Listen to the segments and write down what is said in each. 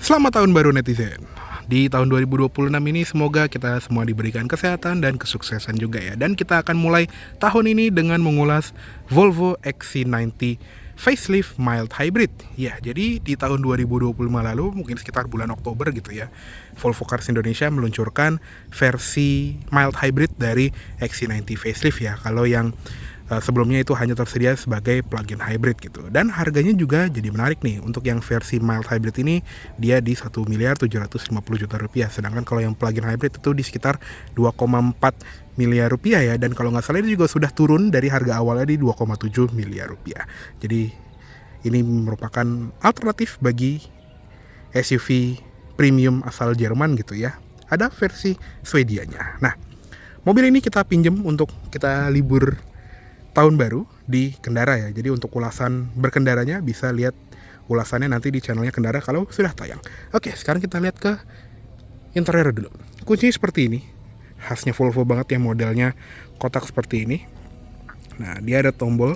Selamat tahun baru netizen. Di tahun 2026 ini semoga kita semua diberikan kesehatan dan kesuksesan juga ya. Dan kita akan mulai tahun ini dengan mengulas Volvo XC90 facelift mild hybrid. Ya, jadi di tahun 2025 lalu, mungkin sekitar bulan Oktober gitu ya, Volvo Cars Indonesia meluncurkan versi mild hybrid dari XC90 facelift ya. Kalau yang sebelumnya itu hanya tersedia sebagai plug-in hybrid gitu. Dan harganya juga jadi menarik nih. Untuk yang versi mild hybrid ini dia di 1.750 juta rupiah. Sedangkan kalau yang plug-in hybrid itu di sekitar 2,4 miliar rupiah ya. Dan kalau nggak salah ini juga sudah turun dari harga awalnya di 2,7 miliar rupiah. Jadi ini merupakan alternatif bagi SUV premium asal Jerman gitu ya. Ada versi Swedianya. Nah, mobil ini kita pinjam untuk kita libur tahun baru di Kendara ya. Jadi untuk ulasan berkendaranya bisa lihat ulasannya nanti di channelnya Kendara kalau sudah tayang. Oke, sekarang kita lihat ke interior dulu. Kuncinya seperti ini. Khasnya Volvo banget ya, modelnya kotak seperti ini. Nah, dia ada tombol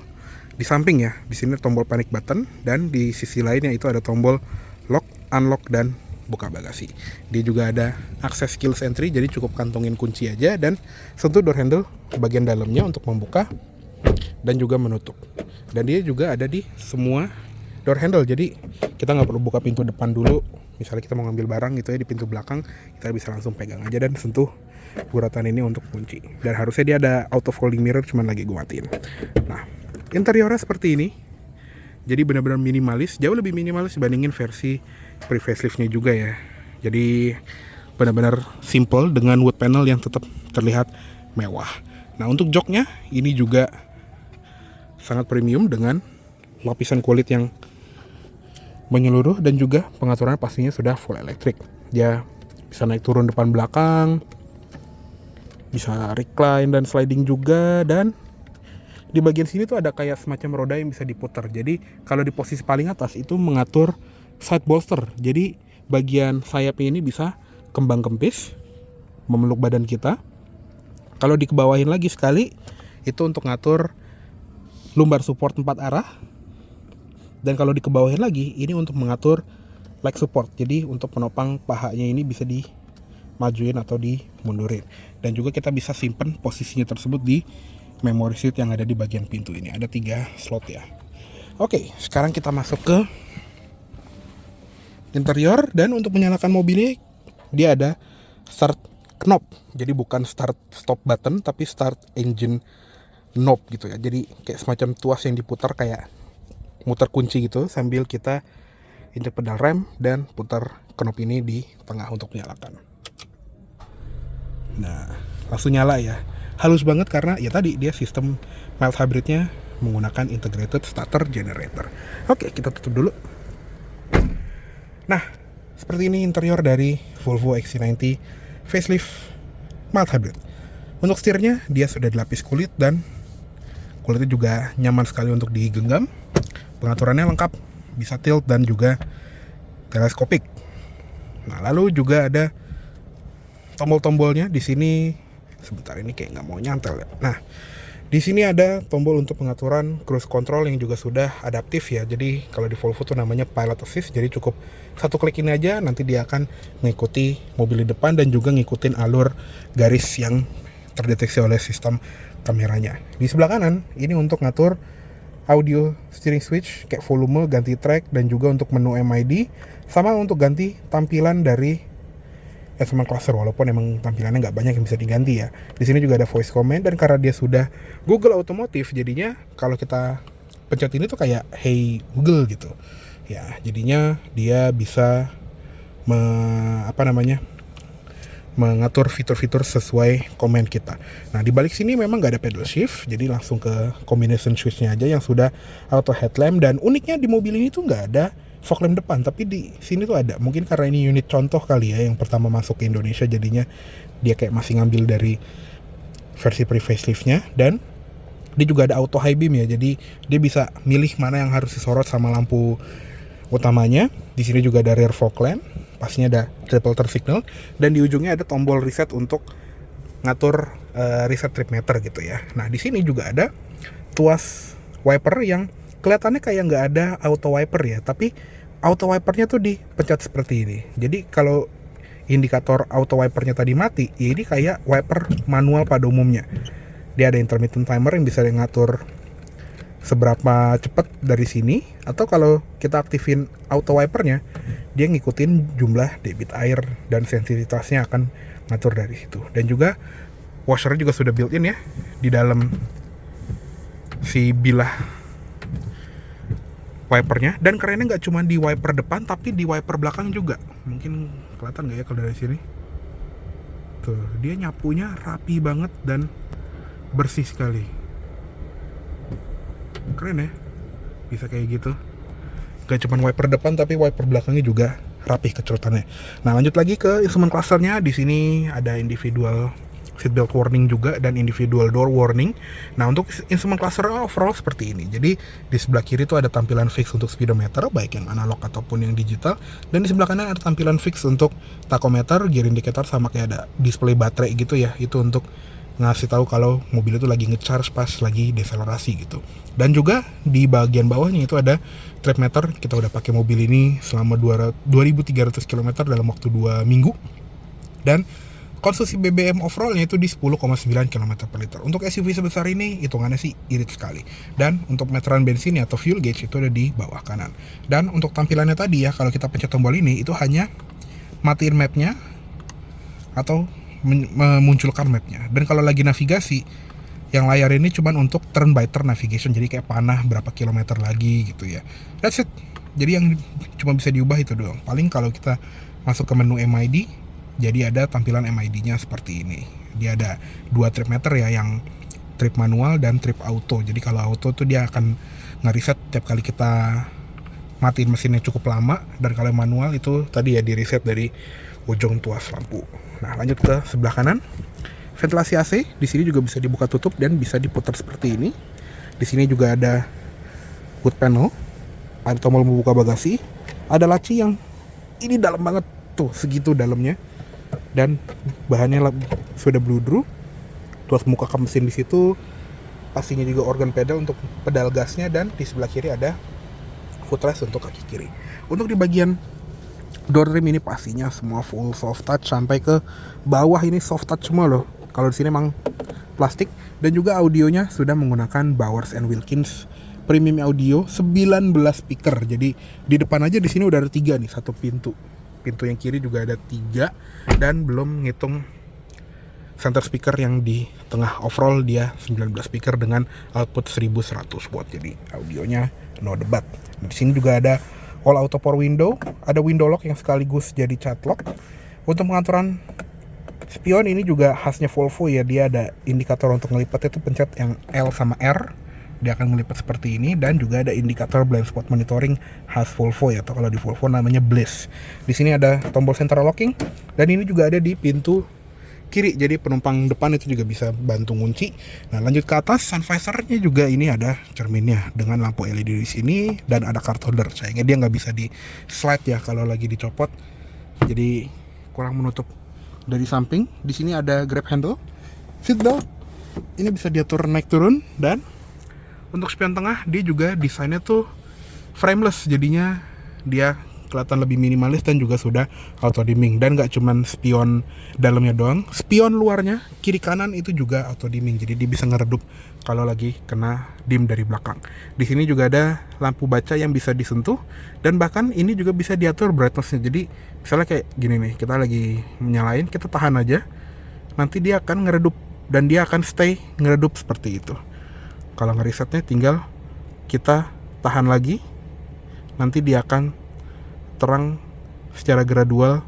di samping ya. Di sini tombol panic button dan di sisi lainnya itu ada tombol lock, unlock dan buka bagasi. Dia juga ada akses keyless entry, jadi cukup kantongin kunci aja dan sentuh door handle bagian dalamnya untuk membuka dan juga menutup. Dan dia juga ada di semua door handle, jadi kita nggak perlu buka pintu depan dulu. Misalnya kita mau ngambil barang gitu ya di pintu belakang, kita bisa langsung pegang aja dan sentuh guratan ini untuk kunci. Dan harusnya dia ada auto folding mirror, cuman lagi gue matiin. Nah, interiornya seperti ini. Jadi benar-benar minimalis, jauh lebih minimalis dibandingin versi pre-faceliftnya juga ya. Jadi benar-benar simple dengan wood panel yang tetap terlihat mewah. Nah, untuk joknya ini juga sangat premium dengan lapisan kulit yang menyeluruh dan juga pengaturan pastinya sudah full elektrik. Dia bisa naik turun depan belakang, bisa recline dan sliding juga, dan di bagian sini tuh ada kayak semacam roda yang bisa diputar. Jadi kalau di posisi paling atas itu mengatur side bolster. Jadi bagian sayapnya ini bisa kembang kempis memeluk badan kita. Kalau dikebawahin lagi sekali itu untuk ngatur lumbar support 4 arah. Dan kalau dikebawahin lagi ini untuk mengatur leg support. Jadi untuk penopang pahanya ini bisa dimajuin atau dimundurin. Dan juga kita bisa simpen posisinya tersebut di memory seat yang ada di bagian pintu ini. Ada 3 slot ya. Oke, sekarang kita masuk ke interior. Dan untuk menyalakan mobilnya dia ada start knob. Jadi bukan start stop button tapi start engine knob gitu ya. Jadi kayak semacam tuas yang diputar kayak muter kunci gitu sambil kita injek pedal rem dan putar knob ini di tengah untuk menyalakan. Nah, langsung nyala ya. Halus banget karena ya tadi dia sistem mild hybridnya menggunakan integrated starter generator. Oke, kita tutup dulu. Nah, seperti ini interior dari Volvo XC90 facelift mild hybrid. Untuk setirnya dia sudah dilapis kulit dan kulitnya juga nyaman sekali untuk digenggam. Pengaturannya lengkap, bisa tilt dan juga teleskopik. Nah, lalu juga ada tombol-tombolnya di sini. Sebentar, ini kayak nggak mau nyantel ya. Nah, di sini ada tombol untuk pengaturan cruise control yang juga sudah adaptif ya. Jadi kalau di Volvo tuh namanya pilot assist. Jadi cukup satu klik ini aja, nanti dia akan mengikuti mobil di depan dan juga ngikutin alur garis yang terdeteksi oleh sistem kameranya. Di sebelah kanan ini untuk ngatur audio steering switch, kayak volume, ganti track, dan juga untuk menu MID, sama untuk ganti tampilan dari instrument cluster, walaupun emang tampilannya nggak banyak yang bisa diganti ya. Di sini juga ada voice command, dan karena dia sudah Google Automotive, jadinya kalau kita pencet ini tuh kayak Hey Google gitu. Ya, jadinya dia bisa mengatur fitur-fitur sesuai komen kita. Nah, di balik sini memang nggak ada pedal shift, jadi langsung ke combination switch-nya aja yang sudah auto headlamp. Dan uniknya di mobil ini tuh nggak ada fog lamp depan, tapi di sini tuh ada. Mungkin karena ini unit contoh kali ya, yang pertama masuk ke Indonesia, jadinya dia kayak masih ngambil dari versi pre-facelift-nya. Dan dia juga ada auto high beam ya, jadi dia bisa milih mana yang harus disorot sama lampu utamanya. Di sini juga ada rear fog lamp, pastinya ada triple turn signal, dan di ujungnya ada tombol reset untuk ngatur reset trip meter gitu ya. Nah, di sini juga ada tuas wiper yang kelihatannya kayak nggak ada auto wiper ya, tapi auto wipernya tuh dipencet seperti ini. Jadi kalau indikator auto wipernya tadi mati, ya ini kayak wiper manual pada umumnya. Dia ada intermittent timer yang bisa ngatur seberapa cepat dari sini, atau kalau kita aktifin auto wipernya, dia ngikutin jumlah debit air dan sensitivitasnya akan ngatur dari situ. Dan juga washernya juga sudah built-in ya di dalam si bilah wipernya. Dan kerennya nggak cuma di wiper depan tapi di wiper belakang juga. Mungkin kelihatan nggak ya kalau dari sini tuh, dia nyapunya rapi banget dan bersih sekali. Keren ya, bisa kayak gitu. Gak cuma wiper depan tapi wiper belakangnya juga rapih kecerutannya. Nah, lanjut lagi ke instrument clusternya. Di sini ada individual seatbelt warning juga dan individual door warning. Nah, untuk instrument cluster overall seperti ini. Jadi di sebelah kiri itu ada tampilan fix untuk speedometer, baik yang analog ataupun yang digital. Dan di sebelah kanan ada tampilan fix untuk tachometer, gear indicator, sama kayak ada display baterai gitu ya. Itu untuk ngasih tahu kalau mobil itu lagi ngecharge pas lagi deselerasi gitu. Dan juga di bagian bawahnya itu ada trip meter. Kita udah pakai mobil ini selama 2.300 km dalam waktu 2 minggu. Dan konsumsi BBM overallnya itu di 10,9 km per liter. Untuk SUV sebesar ini hitungannya sih irit sekali. Dan untuk meteran bensin atau fuel gauge itu ada di bawah kanan. Dan untuk tampilannya tadi ya, kalau kita pencet tombol ini itu hanya matiin mapnya atau memunculkan mapnya. Dan kalau lagi navigasi, yang layar ini cuman untuk turn by turn navigation, jadi kayak panah berapa kilometer lagi gitu ya. That's it. Jadi yang cuma bisa diubah itu doang. Paling kalau kita masuk ke menu MID, jadi ada tampilan MID-nya seperti ini. Dia ada 2 trip meter ya, yang trip manual dan trip auto. Jadi kalau auto tuh dia akan nge-reset tiap kali kita matiin mesinnya cukup lama, dan kalau manual itu tadi ya di reset dari ujung tuas lampu. Nah, lanjut ke sebelah kanan. Ventilasi AC di sini juga bisa dibuka tutup dan bisa diputar seperti ini. Di sini juga ada hood panel, ada tombol membuka bagasi, ada laci yang ini dalam banget tuh, segitu dalamnya. Dan bahannya sudah bludru. Tuas muka kap mesin di situ. Pastinya juga organ pedal untuk pedal gasnya, dan di sebelah kiri ada footrest untuk kaki kiri. Untuk di bagian door trim ini pastinya semua full soft touch sampai ke bawah, ini soft touch semua loh. Kalau di sini emang plastik. Dan juga audionya sudah menggunakan Bowers & Wilkins premium audio 19 speaker. Jadi di depan aja di sini udah ada 3 nih, satu pintu. Pintu yang kiri juga ada 3, dan belum ngitung center speaker yang di tengah. Overall dia 19 speaker dengan output 1100 watt. Jadi audionya no debat. Di sini juga ada all auto power window, ada window lock yang sekaligus jadi cat lock. Untuk pengaturan spion ini juga khasnya Volvo ya, dia ada indikator untuk ngelipatnya itu pencet yang L sama R, dia akan ngelipat seperti ini. Dan juga ada indikator blind spot monitoring khas Volvo ya, atau kalau di Volvo namanya Bliss. Di sini ada tombol central locking, dan ini juga ada di pintu kiri, jadi penumpang depan itu juga bisa bantu ngunci. Nah, lanjut ke atas, sun visornya juga ini ada cerminnya dengan lampu LED di sini, dan ada card holder. Sayangnya dia nggak bisa di slide ya kalau lagi dicopot, jadi kurang menutup. Dari samping di sini ada grab handle, seat belt ini bisa diatur naik turun. Dan untuk spion tengah dia juga desainnya tuh frameless, jadinya dia kelihatan lebih minimalis dan juga sudah auto dimming. Dan gak cuman spion dalamnya doang, spion luarnya kiri kanan itu juga auto dimming, jadi dia bisa ngeredup kalau lagi kena dim dari belakang. Di sini juga ada lampu baca yang bisa disentuh, dan bahkan ini juga bisa diatur brightness-nya. Jadi misalnya kayak gini nih, kita lagi menyalain, kita tahan aja, nanti dia akan ngeredup dan dia akan stay ngeredup seperti itu. Kalau ngeresetnya tinggal kita tahan lagi, nanti dia akan terang secara gradual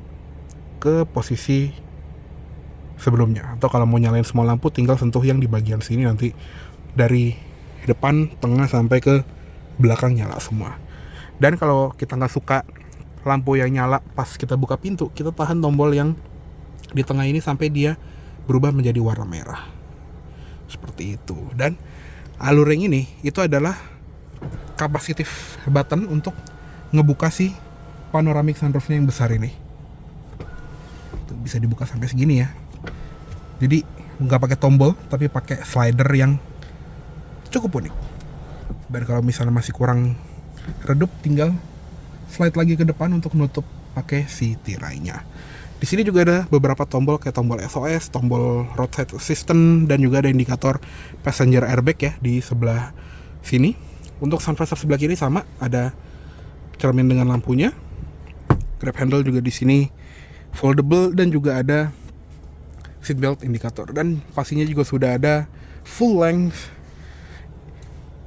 ke posisi sebelumnya. Atau kalau mau nyalain semua lampu, tinggal sentuh yang di bagian sini, nanti dari depan, tengah, sampai ke belakang nyala semua. Dan kalau kita nggak suka lampu yang nyala pas kita buka pintu, kita tahan tombol yang di tengah ini sampai dia berubah menjadi warna merah seperti itu. Dan alur yang ini itu adalah capacitive button untuk ngebuka si panoramic sunroofnya yang besar ini. Tuh, bisa dibuka sampai segini ya. Jadi nggak pakai tombol tapi pakai slider yang cukup unik. Dan kalau misalnya masih kurang redup, tinggal slide lagi ke depan untuk nutup pakai si tirainya. Di sini juga ada beberapa tombol kayak tombol SOS, tombol roadside assistant, dan juga ada indikator passenger airbag ya di sebelah sini. Untuk sun visor sebelah kiri sama, ada cermin dengan lampunya. Grab handle juga di sini foldable, dan juga ada seatbelt indikator, dan pastinya juga sudah ada full length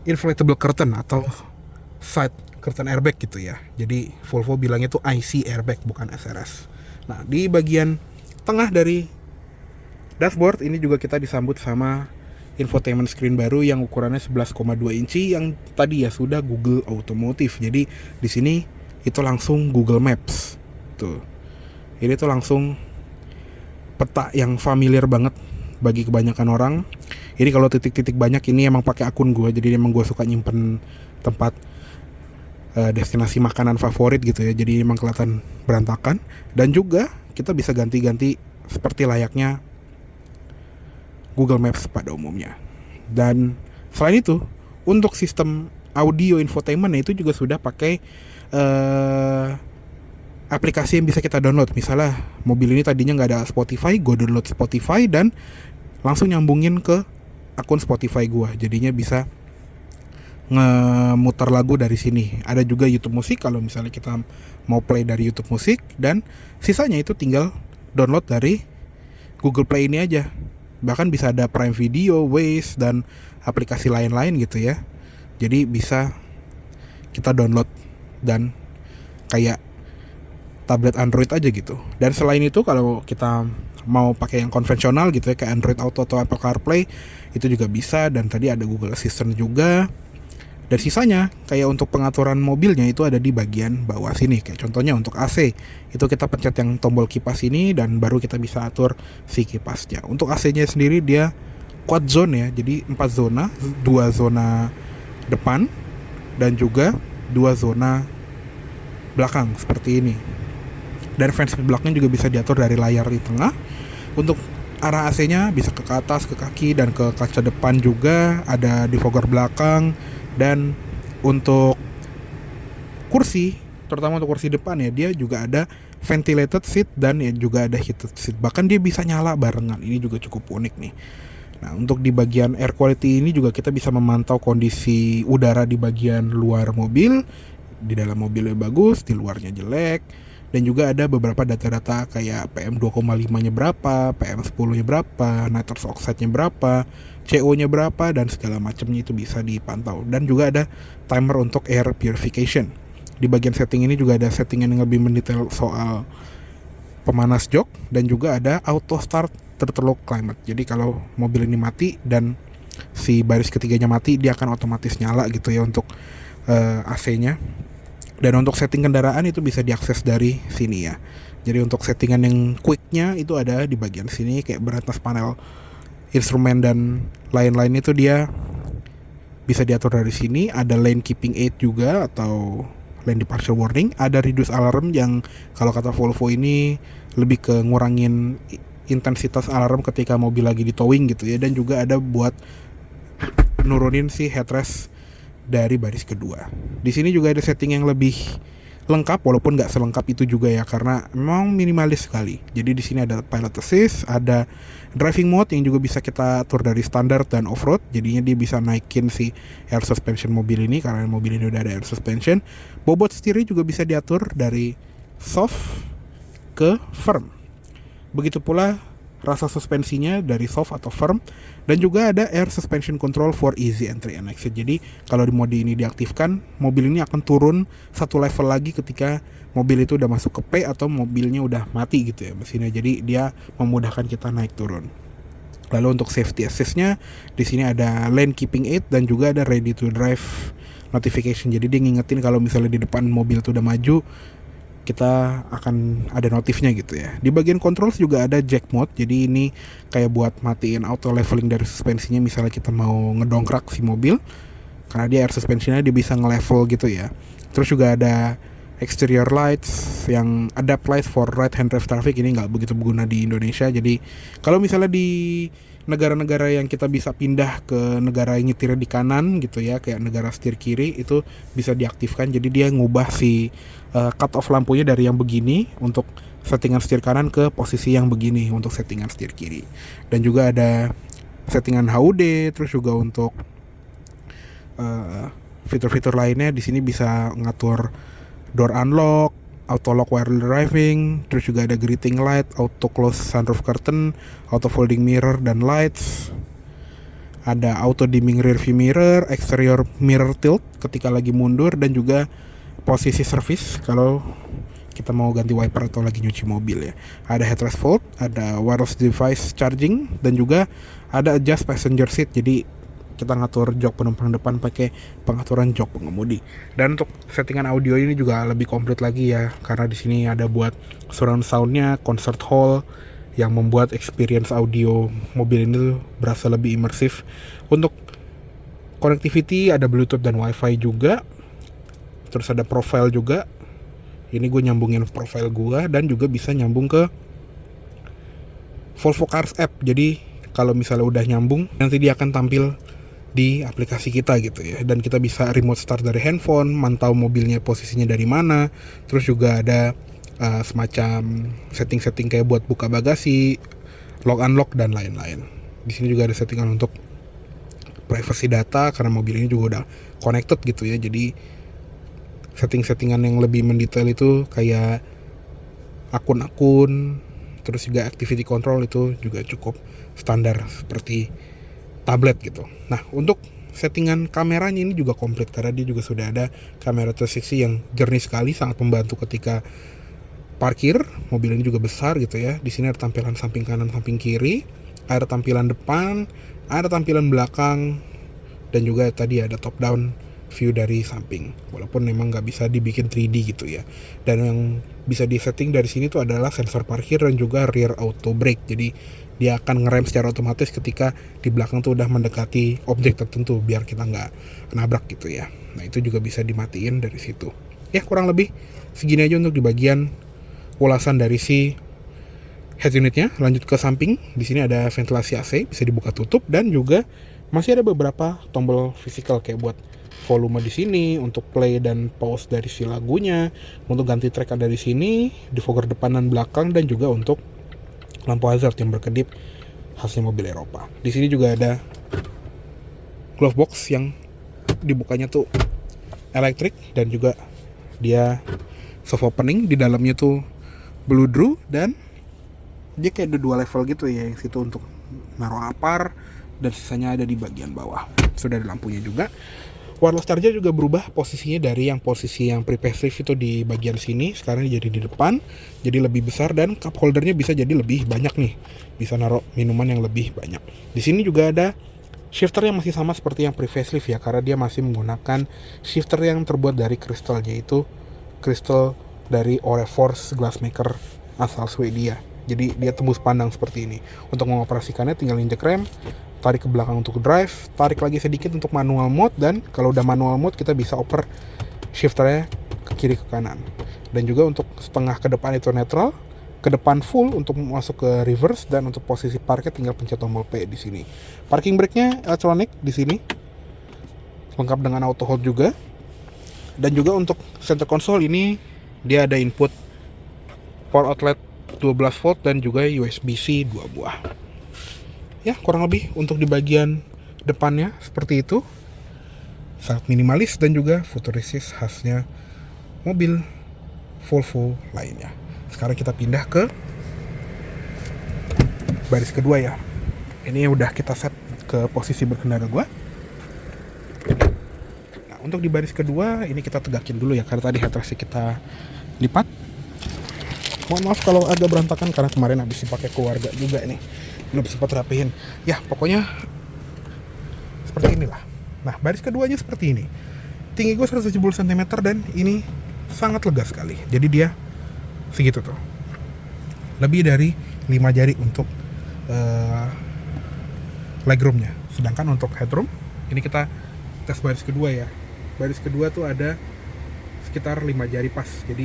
inflatable curtain atau side curtain airbag gitu ya. Jadi Volvo bilangnya itu IC airbag bukan SRS. Nah, di bagian tengah dari dashboard ini juga kita disambut sama infotainment screen baru yang ukurannya 11,2 inci yang tadi ya sudah Google Automotive. Jadi di sini itu langsung Google Maps. Tuh. Ini tuh langsung peta yang familiar banget bagi kebanyakan orang. Ini kalau titik-titik banyak ini emang pakai akun gue, jadi emang gue suka nyimpen tempat destinasi makanan favorit gitu ya. Jadi emang kelihatan berantakan, dan juga kita bisa ganti-ganti seperti layaknya Google Maps pada umumnya. Dan selain itu, untuk sistem audio infotainment itu juga sudah pakai aplikasi yang bisa kita download. Misalnya mobil ini tadinya nggak ada Spotify, gue download Spotify dan langsung nyambungin ke akun Spotify gue. Jadinya bisa ngemutar lagu dari sini. Ada juga YouTube Musik kalau misalnya kita mau play dari YouTube Musik, dan sisanya itu tinggal download dari Google Play ini aja. Bahkan bisa ada Prime Video, Waze, dan aplikasi lain-lain gitu ya. Jadi bisa kita download dan kayak tablet Android aja gitu. Dan selain itu kalau kita mau pakai yang konvensional gitu ya, kayak Android Auto atau Apple CarPlay, itu juga bisa. Dan tadi ada Google Assistant juga. Dan sisanya kayak untuk pengaturan mobilnya itu ada di bagian bawah sini. Kayak contohnya untuk AC, itu kita pencet yang tombol kipas ini dan baru kita bisa atur si kipasnya. Untuk AC-nya sendiri dia quad zone ya, jadi 4 zona, 2 zona depan dan juga 2 zona belakang seperti ini. Dan fan speed belakangnya juga bisa diatur dari layar di tengah. Untuk arah AC-nya bisa ke atas, ke kaki, dan ke kaca depan juga ada defogger belakang. Dan untuk kursi, terutama untuk kursi depan ya, dia juga ada ventilated seat dan ya juga ada heated seat. Bahkan dia bisa nyala barengan. Ini juga cukup unik nih. Nah, untuk di bagian air quality ini juga kita bisa memantau kondisi udara di bagian luar mobil. Di dalam mobilnya bagus, di luarnya jelek. Dan juga ada beberapa data-data kayak PM2,5-nya berapa, PM10-nya berapa, nitrous oxide-nya berapa, CO-nya berapa, dan segala macamnya itu bisa dipantau. Dan juga ada timer untuk air purification. Di bagian setting ini juga ada setting yang lebih mendetail soal pemanas jok, dan juga ada auto start throttle climate. Jadi kalau mobil ini mati dan si baris ketiganya mati, dia akan otomatis nyala gitu ya untuk AC-nya. Dan untuk setting kendaraan itu bisa diakses dari sini ya. Jadi untuk settingan yang quicknya itu ada di bagian sini, kayak beratas panel instrumen dan lain-lain itu dia bisa diatur dari sini. Ada lane keeping aid juga atau lane departure warning. Ada reduce alarm yang kalau kata Volvo ini lebih ke ngurangin intensitas alarm ketika mobil lagi di towing gitu ya. Dan juga ada buat nurunin si headrest dari baris kedua. Di sini juga ada setting yang lebih lengkap, walaupun nggak selengkap itu juga ya, karena memang minimalis sekali. Jadi di sini ada pilot assist, ada driving mode yang juga bisa kita atur dari standar dan off-road. Jadinya dia bisa naikin si air suspension mobil ini karena mobil ini udah ada air suspension. Bobot setirnya juga bisa diatur dari soft ke firm. Begitu pula rasa suspensinya dari soft atau firm, dan juga ada air suspension control for easy entry and exit. Jadi kalau di mode ini diaktifkan, mobil ini akan turun satu level lagi ketika mobil itu udah masuk ke P atau mobilnya udah mati gitu ya mesinnya. Jadi dia memudahkan kita naik turun. Lalu untuk safety assist-nya di sini ada lane keeping aid dan juga ada ready to drive notification. Jadi dia ngingetin kalau misalnya di depan mobil itu udah maju, kita akan ada notifnya gitu ya. Di bagian controls juga ada jack mode. Jadi ini kayak buat matiin auto leveling dari suspensinya misalnya kita mau ngedongkrak si mobil. Karena dia air suspensinya dia bisa nge-level gitu ya. Terus juga ada exterior lights yang adapt lights for right hand drive traffic ini nggak begitu berguna di Indonesia. Jadi kalau misalnya di negara-negara yang kita bisa pindah ke negara yang nyetir di kanan gitu ya, kayak negara setir kiri, itu bisa diaktifkan. Jadi dia ngubah si cut off lampunya dari yang begini untuk settingan setir kanan ke posisi yang begini untuk settingan setir kiri. Dan juga ada settingan HUD, terus juga untuk fitur-fitur lainnya di sini bisa ngatur door unlock, auto lock while driving, terus juga ada greeting light, auto close sunroof curtain, auto folding mirror dan lights. Ada auto dimming rear view mirror, exterior mirror tilt ketika lagi mundur, dan juga posisi service kalau kita mau ganti wiper atau lagi nyuci mobil ya. Ada headrest fold, ada wireless device charging, dan juga ada adjust passenger seat. Jadi kita ngatur jok penumpang depan pakai pengaturan jok pengemudi. Dan untuk settingan audio ini juga lebih komplit lagi ya, karena di sini ada buat surround soundnya, concert hall, yang membuat experience audio mobil ini berasa lebih imersif. Untuk connectivity ada Bluetooth dan Wi-Fi juga. Terus ada profile juga. Ini gue nyambungin profile gue, dan juga bisa nyambung ke Volvo Cars app. Jadi kalau misalnya udah nyambung, nanti dia akan tampil di aplikasi kita gitu ya, dan kita bisa remote start dari handphone, mantau mobilnya posisinya dari mana. Terus juga ada semacam setting-setting kayak buat buka bagasi, lock unlock dan lain-lain. Di sini juga ada settingan untuk privacy data karena mobil ini juga udah connected gitu ya. Jadi setting-settingan yang lebih mendetail itu kayak akun-akun, terus juga activity control itu juga cukup standar seperti tablet gitu. Nah, untuk settingan kameranya ini juga komplit karena dia juga sudah ada kamera 360 yang jernih sekali, sangat membantu ketika parkir. Mobil ini juga besar gitu ya. Di sini ada tampilan samping kanan, samping kiri, ada tampilan depan, ada tampilan belakang, dan juga tadi ada top down view dari samping. Walaupun memang nggak bisa dibikin 3D gitu ya. Dan yang bisa disetting dari sini tuh adalah sensor parkir dan juga rear auto brake. Jadi dia akan ngerem secara otomatis ketika di belakang tuh udah mendekati objek tertentu biar kita nggak nabrak gitu ya. Nah, itu juga bisa dimatiin dari situ. Ya, kurang lebih segini aja untuk di bagian ulasan dari si head unitnya. Lanjut ke samping. Di sini ada ventilasi AC, bisa dibuka tutup, dan juga masih ada beberapa tombol fisikal kayak buat volume di sini, untuk play dan pause dari si lagunya, untuk ganti track ada di sini, defogger depan dan belakang, dan juga untuk lampu hazard yang berkedip khasnya mobil Eropa. Di sini juga ada glove box yang dibukanya tuh elektrik, dan juga dia soft opening. Di dalamnya tuh blue drew, dan dia kayak ada 2 level gitu ya, yang situ untuk naruh apar, dan sisanya ada di bagian bawah. Sudah ada lampunya juga. Wireless charger juga berubah posisinya dari yang posisi yang pre-facelift itu di bagian sini, sekarang jadi di depan, jadi lebih besar, dan cup holdernya bisa jadi lebih banyak nih, bisa naruh minuman yang lebih banyak. Di sini juga ada shifter yang masih sama seperti yang pre-facelift ya, karena dia masih menggunakan shifter yang terbuat dari kristal, yaitu kristal dari Oreforce glassmaker asal Swedia. Jadi dia tembus pandang seperti ini. Untuk mengoperasikannya tinggal injek rem, tarik ke belakang untuk drive, tarik lagi sedikit untuk manual mode, dan kalau udah manual mode kita bisa oper shifternya ke kiri ke kanan. Dan juga untuk setengah ke depan itu neutral, ke depan full untuk masuk ke reverse, dan untuk posisi parkir tinggal pencet tombol P di sini. Parking brake-nya elektronik di sini, lengkap dengan auto hold juga. Dan juga untuk center console ini dia ada input power outlet 12 volt dan juga USB-C 2 buah. Ya, kurang lebih untuk di bagian depannya seperti itu. Sangat minimalis dan juga futuristis khasnya mobil Volvo lainnya. Sekarang kita pindah ke baris kedua ya. Ini udah kita set ke posisi berkendara gua. Nah, untuk di baris kedua ini kita tegakin dulu ya, karena tadi headrest kita lipat. Mohon maaf kalau agak berantakan karena kemarin habis dipakai keluarga juga nih, belum sempat rapihin. Ya, pokoknya seperti inilah. Nah, baris keduanya seperti ini. Tinggi gue 170 cm dan ini sangat lega sekali. Jadi dia segitu tuh. Lebih dari 5 jari untuk legroomnya. Sedangkan untuk headroom, ini kita tes baris kedua ya. Baris kedua tuh ada sekitar 5 jari pas, jadi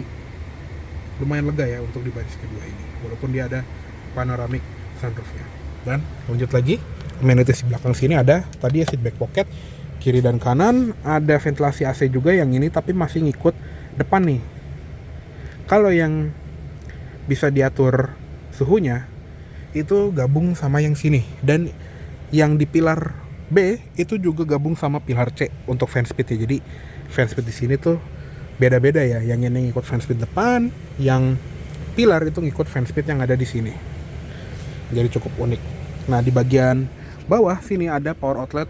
lumayan lega ya untuk di baris kedua ini, walaupun dia ada panoramic sunroofnya. Dan lanjut lagi, amenities di belakang sini ada tadi ya seat back pocket, kiri dan kanan ada ventilasi AC juga yang ini, tapi masih ngikut depan nih. Kalau yang bisa diatur suhunya itu gabung sama yang sini, dan yang di pilar B itu juga gabung sama pilar C untuk fan speed ya. Jadi fan speed di sini tuh beda-beda ya, yang ini ngikut fan speed depan, yang pilar itu ngikut fan speed yang ada di sini. Jadi cukup unik. Nah, di bagian bawah sini ada power outlet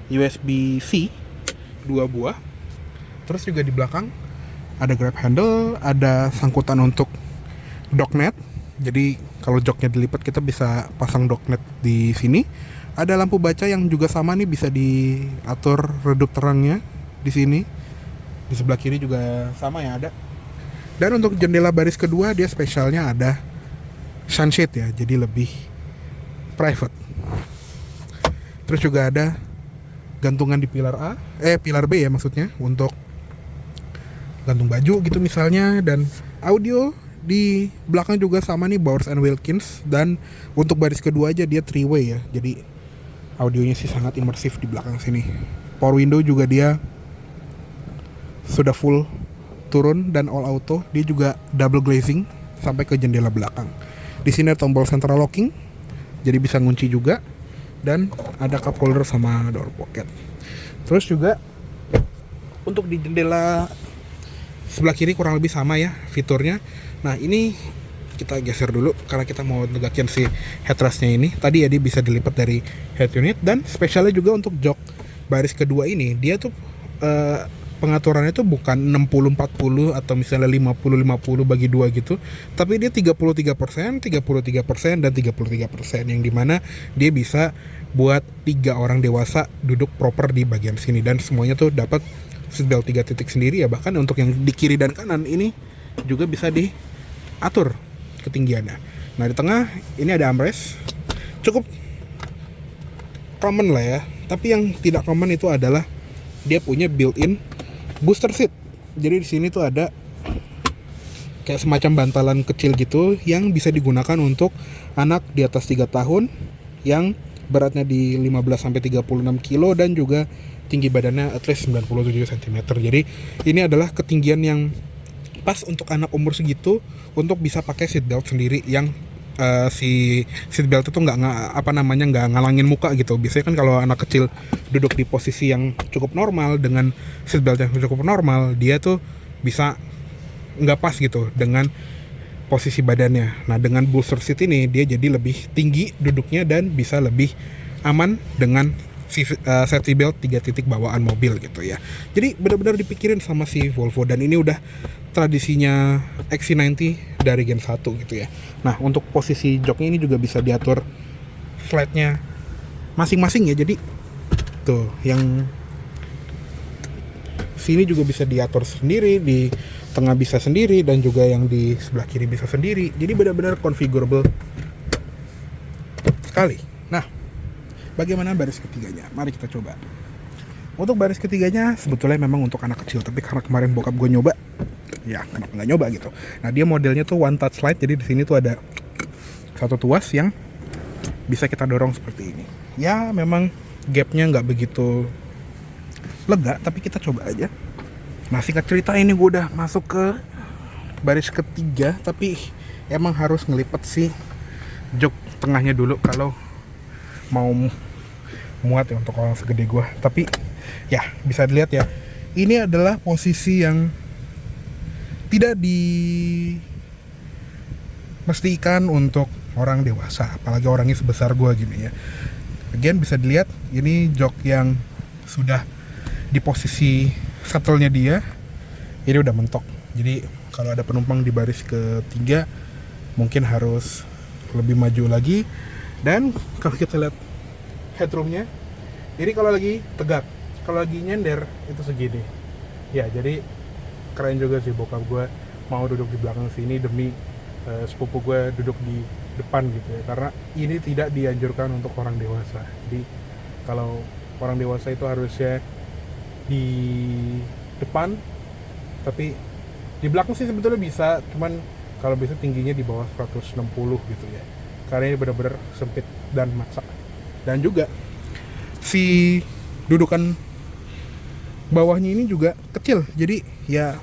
USB-C 2 buah. Terus juga di belakang ada grab handle, ada sangkutan untuk docknet. Jadi kalau joknya dilipat kita bisa pasang docknet di sini. Ada lampu baca yang juga sama nih, bisa diatur redup terangnya di sini. Di sebelah kiri juga sama ya ada. Dan untuk jendela baris kedua dia spesialnya ada sunshade ya, jadi lebih private. Terus juga ada gantungan di pilar pilar B ya maksudnya, untuk gantung baju gitu misalnya. Dan audio di belakang juga sama nih, Bowers & Wilkins. Dan untuk baris kedua aja dia 3-way ya, jadi audionya sih sangat imersif di belakang sini. Power window juga dia sudah full turun dan all auto. Dia juga double glazing sampai ke jendela belakang. Di sini ada tombol central locking, jadi bisa ngunci juga. Dan ada cup holder sama door pocket. Terus juga untuk di jendela sebelah kiri kurang lebih sama ya fiturnya. Nah, ini kita geser dulu karena kita mau negakin si headrestnya ini. Tadi ya dia bisa dilipat dari head unit. Dan spesialnya juga untuk jok baris kedua ini, dia tuh pengaturannya tuh bukan 60-40 atau misalnya 50-50 bagi 2 gitu, tapi dia 33%, 33%, dan 33%, yang dimana dia bisa buat 3 orang dewasa duduk proper di bagian sini. Dan semuanya tuh dapat seatbelt 3 titik sendiri ya. Bahkan untuk yang di kiri dan kanan ini juga bisa diatur ketinggiannya. Nah, di tengah ini ada armrest, cukup common lah ya. Tapi yang tidak common itu adalah dia punya built-in booster seat. Jadi di sini tuh ada kayak semacam bantalan kecil gitu yang bisa digunakan untuk anak di atas 3 tahun yang beratnya di 15-36 kilo dan juga tinggi badannya at least 97 cm. Jadi ini adalah ketinggian yang pas untuk anak umur segitu untuk bisa pakai seat belt sendiri, yang si seat belt itu nggak ngalangin muka gitu. Biasanya kan kalau anak kecil duduk di posisi yang cukup normal dengan seat belt yang cukup normal, dia tuh bisa nggak pas gitu dengan posisi badannya. Nah, dengan booster seat ini dia jadi lebih tinggi duduknya dan bisa lebih aman dengan safety belt 3 titik bawaan mobil gitu ya. Jadi benar-benar dipikirin sama si Volvo, dan ini udah tradisinya XC90 dari Gen 1 gitu ya. Nah, untuk posisi joknya ini juga bisa diatur slide-nya masing-masing ya. Jadi tuh yang sini juga bisa diatur sendiri, di tengah bisa sendiri, dan juga yang di sebelah kiri bisa sendiri. Jadi benar-benar configurable sekali. Nah, bagaimana baris ketiganya? Mari kita coba. Untuk baris ketiganya sebetulnya memang untuk anak kecil, tapi karena kemarin bokap gue nyoba, ya kenapa nggak nyoba gitu. Nah, dia modelnya tuh one touch slide, jadi di sini tuh ada satu tuas yang bisa kita dorong seperti ini. Ya memang gapnya nggak begitu lega, tapi kita coba aja. Nah, singkat cerita ini gue udah masuk ke baris ketiga, tapi emang harus ngelipet si jok tengahnya dulu kalau mau muat ya untuk orang segede gue. Tapi ya bisa dilihat ya, ini adalah posisi yang tidak dimestikan untuk orang dewasa, apalagi orangnya sebesar gue gini ya. Again bisa dilihat ini jok yang sudah di posisi shuttle-nya dia, ini udah mentok. Jadi kalau ada penumpang di baris ketiga mungkin harus lebih maju lagi. Dan kalau kita lihat headroom-nya, ini kalau lagi tegak, kalau lagi nyender itu segini. Ya, jadi keren juga sih bokap gue mau duduk di belakang sini demi sepupu gue duduk di depan gitu ya, karena ini tidak dianjurkan untuk orang dewasa. Jadi kalau orang dewasa itu harusnya di depan, Tapi di belakang sih sebetulnya bisa, cuman kalau bisa tingginya di bawah 160 gitu ya, karena ini benar-benar sempit dan maksa. Dan juga si dudukan bawahnya ini juga kecil, jadi ya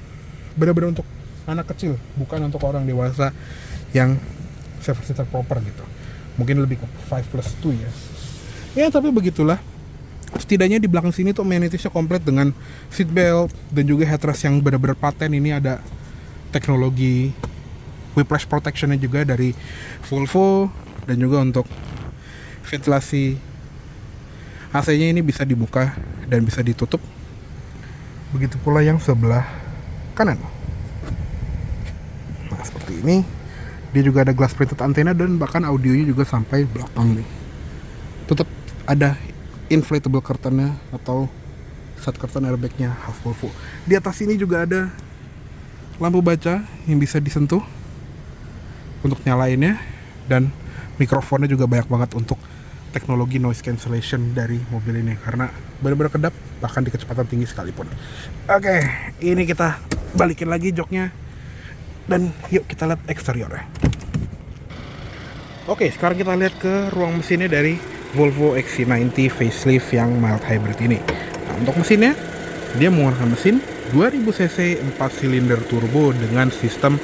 benar-benar untuk anak kecil, bukan untuk orang dewasa yang seater proper gitu. Mungkin lebih ke 5+2 ya. Ya tapi begitulah. Setidaknya di belakang sini tuh amenities-nya komplit dengan seat belt dan juga headrest yang benar-benar paten. Ini ada teknologi whiplash protection-nya juga dari Volvo, dan juga untuk ventilasi AC-nya ini bisa dibuka dan bisa ditutup. Begitu pula yang sebelah kanan. Nah, seperti ini. Dia juga ada glass printed antena dan bahkan audionya juga sampai belakang nih. Tetap ada inflatable curtain-nya atau side curtain airbag-nya khas Volvo. Di atas ini juga ada lampu baca yang bisa disentuh untuk nyalainnya, dan mikrofonnya juga banyak banget untuk teknologi noise cancellation dari mobil ini karena benar-benar kedap bahkan di kecepatan tinggi sekalipun. Oke, ini kita balikin lagi joknya dan yuk kita lihat eksteriornya. Oke, sekarang kita lihat ke ruang mesinnya dari Volvo XC90 facelift yang mild hybrid ini. Nah, untuk mesinnya dia menggunakan mesin 2000 cc 4 silinder turbo dengan sistem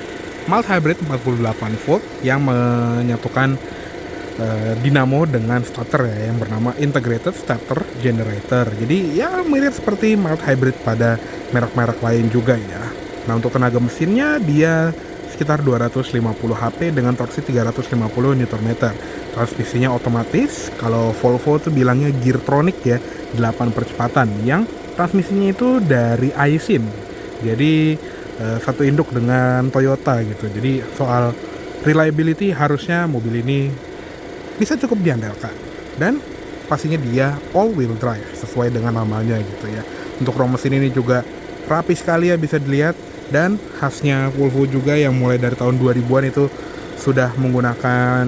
mild hybrid 48 volt yang menyatukan dinamo dengan starter ya, yang bernama integrated starter generator. Jadi ya mirip seperti mild hybrid pada merek-merek lain juga ya. Nah, untuk tenaga mesinnya dia sekitar 250 HP dengan torsi 350 Nm. Transmisinya otomatis. Kalau Volvo tuh bilangnya Geartronic ya, 8 percepatan, yang transmisinya itu dari Aisin. Jadi satu induk dengan Toyota gitu. Jadi soal reliability harusnya mobil ini bisa cukup diandalkan, dan pastinya dia all wheel drive sesuai dengan namanya gitu ya. Untuk ruang mesin ini juga rapi sekali ya, bisa dilihat, dan khasnya Volvo juga yang mulai dari tahun 2000-an itu sudah menggunakan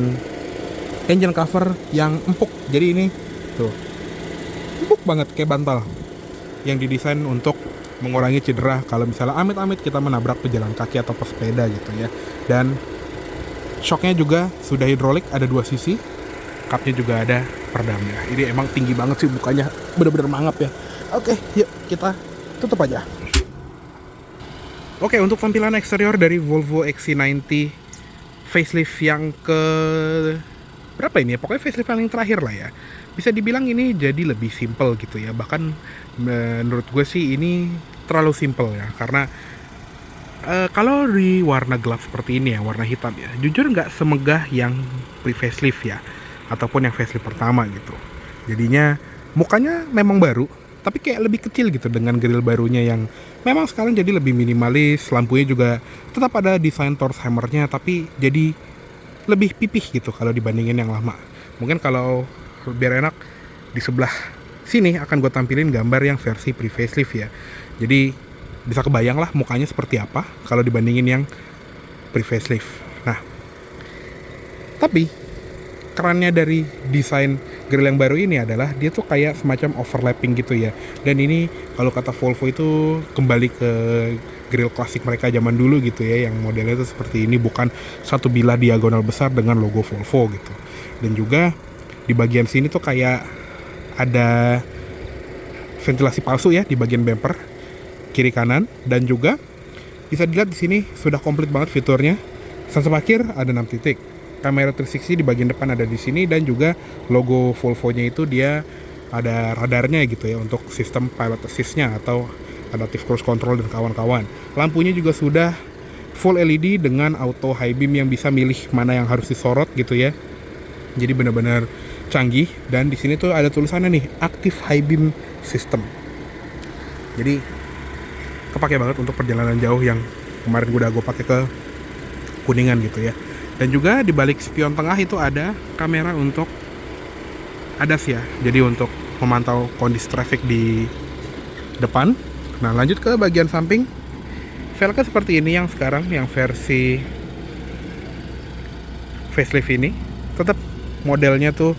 engine cover yang empuk. Jadi ini tuh empuk banget kayak bantal, yang didesain untuk mengurangi cedera kalau misalnya amit-amit kita menabrak pejalan kaki atau pesepeda gitu ya. Dan shocknya juga sudah hidrolik, ada 2 sisi. Cupnya juga ada peredamnya. Ini emang tinggi banget sih, bukannya bener-bener mangap ya. Oke, yuk kita tutup aja. Oke, untuk tampilan eksterior dari Volvo XC90 facelift yang ke berapa ini ya? Pokoknya facelift yang terakhir lah ya. Bisa dibilang ini jadi lebih simple gitu ya. Bahkan menurut gue sih ini terlalu simple ya, karena kalau di warna gelap seperti ini ya, warna hitam ya, jujur nggak semegah yang pre-facelift ya, ataupun yang facelift pertama gitu. Jadinya mukanya memang baru, tapi kayak lebih kecil gitu dengan grill barunya yang memang sekarang jadi lebih minimalis. Lampunya juga tetap ada desain Torx hammernya, tapi jadi lebih pipih gitu kalau dibandingin yang lama. Mungkin kalau biar enak, di sebelah sini akan gue tampilin gambar yang versi pre-facelift ya. Jadi bisa kebayang lah mukanya seperti apa kalau dibandingin yang pre-facelift. Nah, tapi kerennya dari desain grill yang baru ini adalah dia tuh kayak semacam overlapping gitu ya. Dan ini kalau kata Volvo itu kembali ke grill klasik mereka zaman dulu gitu ya, yang modelnya tuh seperti ini, bukan satu bilah diagonal besar dengan logo Volvo gitu. Dan juga di bagian sini tuh kayak ada ventilasi palsu ya di bagian bumper kiri kanan, dan juga bisa dilihat di sini sudah komplit banget fiturnya. Sensor parkir ada 6 titik. Kamera 360 di bagian depan ada di sini, dan juga logo Volvo-nya itu dia ada radarnya gitu ya untuk sistem pilot assist-nya atau adaptive cruise control dan kawan-kawan. Lampunya juga sudah full LED dengan auto high beam yang bisa milih mana yang harus disorot gitu ya. Jadi benar-benar canggih, dan di sini tuh ada tulisannya nih, active high beam system. Jadi kepake banget untuk perjalanan jauh yang kemarin gue pakai ke Kuningan gitu ya. Dan juga di balik spion tengah itu ada kamera untuk ADAS ya. Jadi untuk memantau kondisi traffic di depan. Nah, lanjut ke bagian samping. Velgnya seperti ini yang sekarang, yang versi facelift ini. Tetap modelnya tuh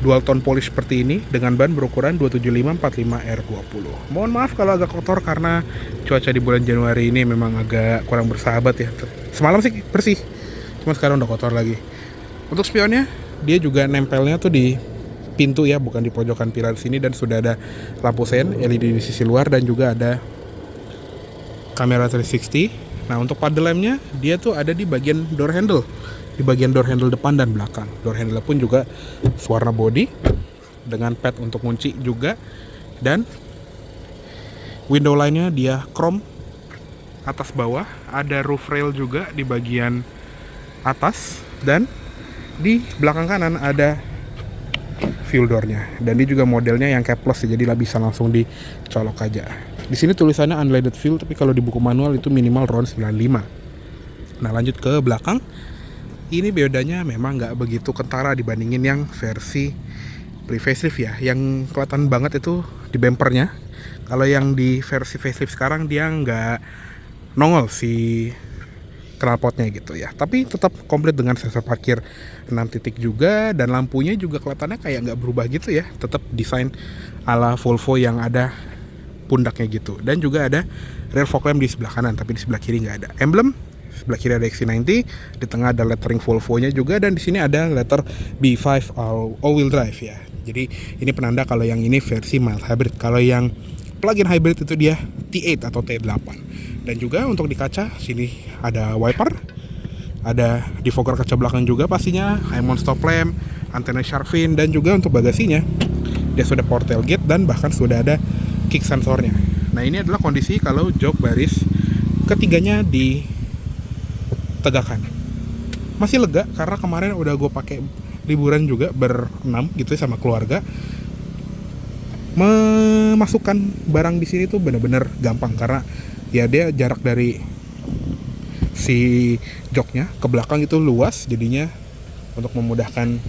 dual tone polish seperti ini dengan ban berukuran 275/45R20. Mohon maaf kalau agak kotor karena cuaca di bulan Januari ini memang agak kurang bersahabat ya. Semalam sih bersih, cuma sekarang udah kotor lagi. Untuk spionnya, dia juga nempelnya tuh di pintu ya, bukan di pojokan pilar sini, dan sudah ada lampu sen LED di sisi luar dan juga ada kamera 360. Nah, untuk paddle lampnya dia tuh ada di bagian door handle, di bagian door handle depan dan belakang. Door handle pun juga warna body dengan pad untuk kunci juga, dan window line-nya dia chrome atas bawah. Ada roof rail juga di bagian atas, dan di belakang kanan ada fuel door-nya, dan dia juga modelnya yang capless ya, jadi bisa langsung dicolok aja. Di sini tulisannya unleaded fuel, tapi kalau di buku manual itu minimal RON 95. Nah, lanjut ke belakang. Ini bedanya memang nggak begitu kentara dibandingin yang versi pre-facelift ya. Yang kelihatan banget itu di bumpernya. Kalau yang di versi facelift sekarang dia nggak nongol si knalpotnya gitu ya, tapi tetap komplit dengan sensor parkir 6 titik juga, dan lampunya juga kelihatannya kayak nggak berubah gitu ya, tetap desain ala Volvo yang ada pundaknya gitu. Dan juga ada rear fog lamp di sebelah kanan, tapi di sebelah kiri nggak ada emblem. Sebelah kiri ada XC90, di tengah ada lettering Volvo-nya juga, dan di sini ada letter B5 all-wheel drive ya. Jadi ini penanda kalau yang ini versi mild hybrid. Kalau yang plug-in hybrid itu dia T8 atau T8. Dan juga untuk di kaca sini ada wiper, ada defogger kaca belakang juga pastinya, high mount stop lamp, antena shark fin, dan juga untuk bagasinya dia sudah power tailgate dan bahkan sudah ada kick sensornya. Nah, ini adalah kondisi kalau jok baris ketiganya ditegakkan. Masih lega karena kemarin udah gue pakai liburan juga berenam gitu sama keluarga. Memasukkan barang di sini tuh bener-bener gampang karena ya dia jarak dari si joknya ke belakang itu luas, jadinya untuk memudahkan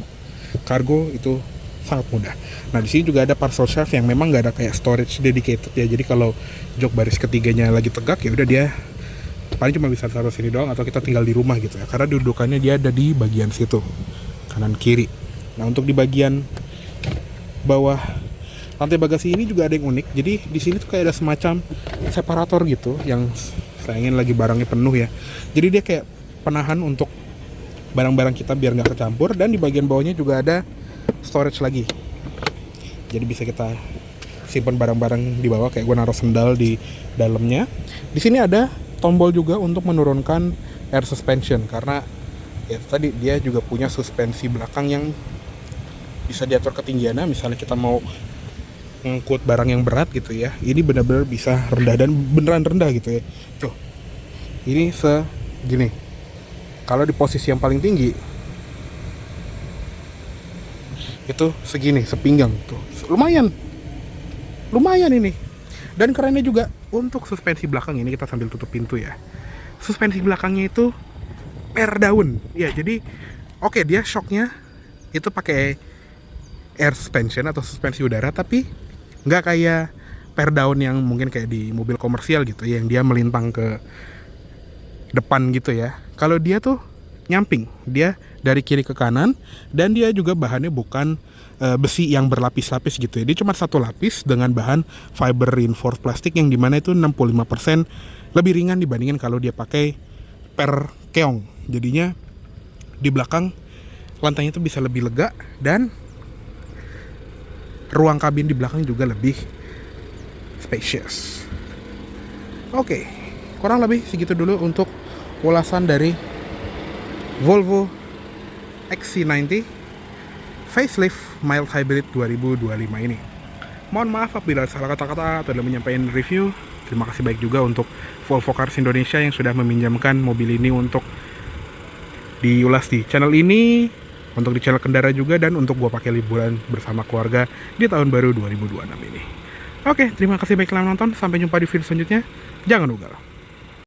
kargo itu sangat mudah. Nah, di sini juga ada parcel shelf yang memang nggak ada kayak storage dedicated ya. Jadi kalau jok baris ketiganya lagi tegak ya udah dia paling cuma bisa taruh sini doang, atau kita tinggal di rumah gitu ya. Karena dudukannya dia ada di bagian situ kanan kiri. Nah, untuk di bagian bawah lantai bagasi ini juga ada yang unik. Jadi di sini tuh kayak ada semacam separator gitu yang sayangin lagi barangnya penuh ya. Jadi dia kayak penahan untuk barang-barang kita biar nggak kecampur, dan di bagian bawahnya juga ada storage lagi. Jadi bisa kita simpan barang-barang di bawah, kayak gue naruh sendal di dalamnya. Di sini ada tombol juga untuk menurunkan air suspension karena ya tadi dia juga punya suspensi belakang yang bisa diatur ketinggiannya. Misalnya kita mau ngangkut barang yang berat gitu ya, ini benar-benar bisa rendah, dan beneran rendah gitu ya. Tuh, ini segini. Kalau di posisi yang paling tinggi itu segini, sepinggang tuh, lumayan ini. Dan kerennya juga untuk suspensi belakang ini, kita sambil tutup pintu ya. Suspensi belakangnya itu per daun ya, jadi oke, dia shocknya itu pakai air suspension atau suspensi udara, tapi nggak kayak per daun yang mungkin kayak di mobil komersial gitu ya, yang dia melintang ke depan gitu ya. Kalau dia tuh nyamping, dia dari kiri ke kanan, dan dia juga bahannya bukan besi yang berlapis-lapis gitu ya. Dia cuma satu lapis dengan bahan fiber reinforced plastik yang dimana itu 65% lebih ringan dibandingin kalau dia pakai per keong. Jadinya di belakang lantainya itu bisa lebih lega, dan ruang kabin di belakang juga lebih spacious. Oke, kurang lebih segitu dulu untuk ulasan dari Volvo XC90 facelift mild hybrid 2025 ini. Mohon maaf apabila salah kata-kata atau dalam menyampaikan review. Terima kasih baik juga untuk Volvo Cars Indonesia yang sudah meminjamkan mobil ini untuk diulas di channel ini, untuk di channel Kendara juga, dan untuk gua pakai liburan bersama keluarga di tahun baru 2026 ini. Oke, terima kasih baik telah menonton. Sampai jumpa di video selanjutnya. Jangan ugal.